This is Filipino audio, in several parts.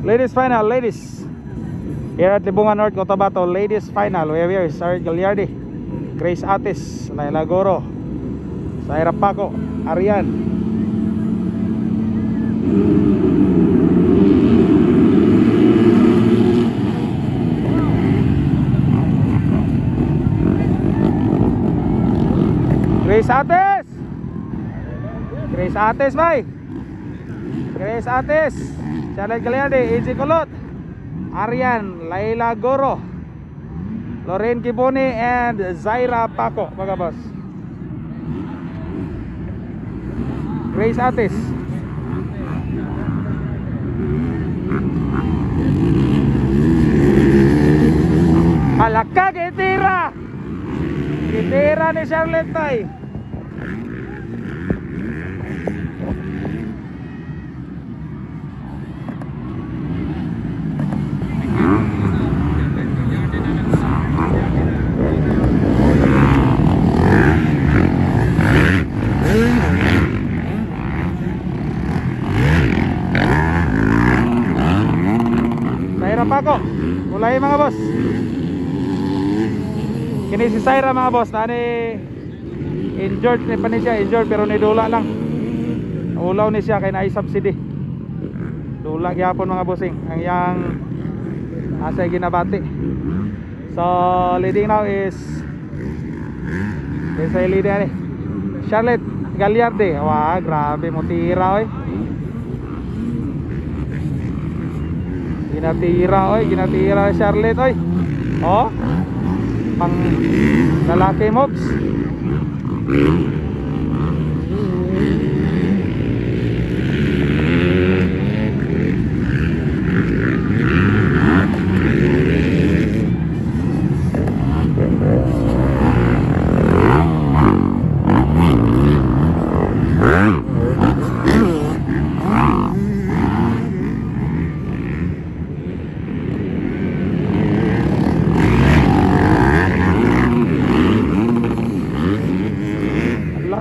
Ladies final, ladies. Here at Libungan North, Cotabato, ladies final. We have here Sarah Gagliardi, Grace Atis, Laila Goro, Zaira Paco, Arian. Grace Atis. Grace Atis, bay. Grace Atis, Charlotte Gagliardi, AJ Kulot, Arian, Laila Goro, Lorraine Kiboni, and Zaira Paco, mga boss. Grace Atis. Halaka, kitira! Kitira ni Charlotte, bay. Paco, mulai mga boss. Kini si Zaira mga boss, nani injured ni pa ni siya, injured pero ni dula lang. Ulaw ni siya kay naay subsidy. Dula gyapon mga bossing ang yang asa ginabati. So leading now is leading ni Charlotte Gagliardi. Wah, grabe mo tira oy. Ginatira oy, ginatira Charlotte oy. Oh. Pang lalaki mobs.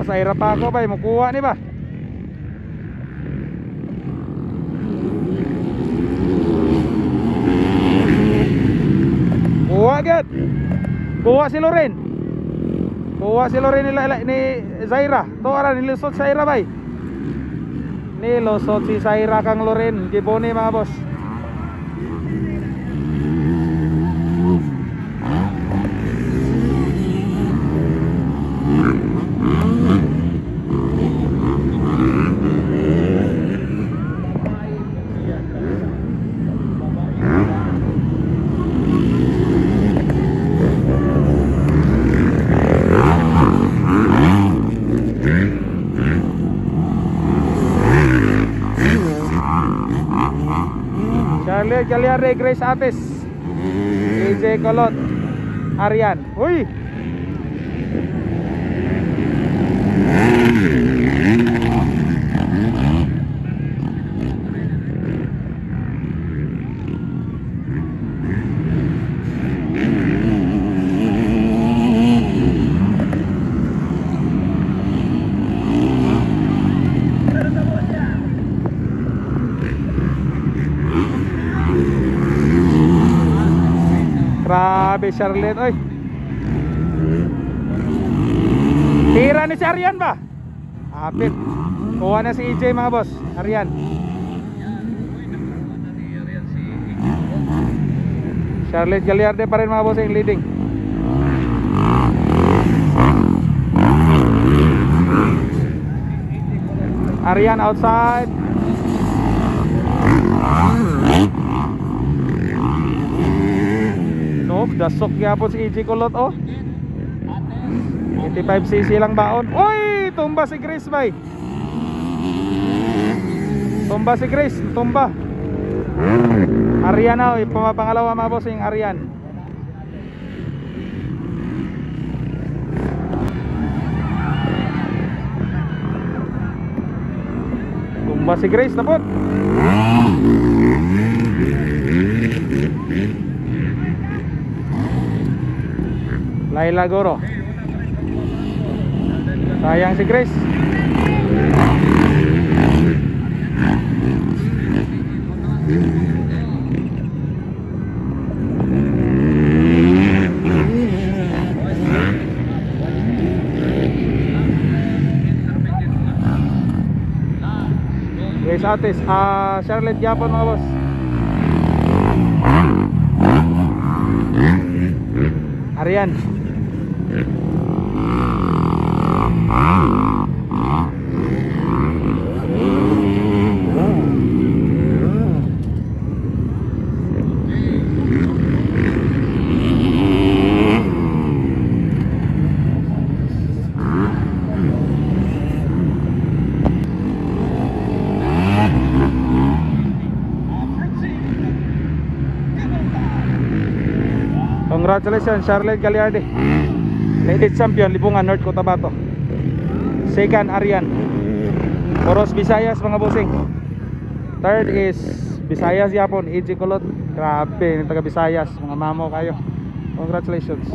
Zaira Paco ba, makuha ni ba? Kuha agad. Kuha si Lorraine. Kuha si Lorraine ni Zaira. To ara nilusot Zaira bay. Nilusot si Zaira kang Lorraine Kiboni mga boss. Charlotte Gagliardi, Grace Atis, AJ Kulot, Arian. Uy! Grabe Charlotte oy. Tira ni si Arian ba? Apit. Kuha na si EJ mga boss. Arian. Charlotte Gagliardi pa rin mga boss yung leading. Arian outside. Dasok yapon si EJ Kulot oh. 85cc lang baon. Uy, tumba si Grace bay. Tumba si Grace, tumba. Arian na, pangalawa mga boss yung Arian. Tumba si Grace na po. Laila Goro. Sayang si Grace. Batis. Charlotte Japon mga boss. Arian. Congratulations Charlotte Gagliardi, ladies champion Libungan North Cotabato. Second Arian, Poros Visayas mga bossing. Third is Visayas Yapon, EJ Kulot. Grabe, yung taga Visayas, mga mamo kayo. Congratulations.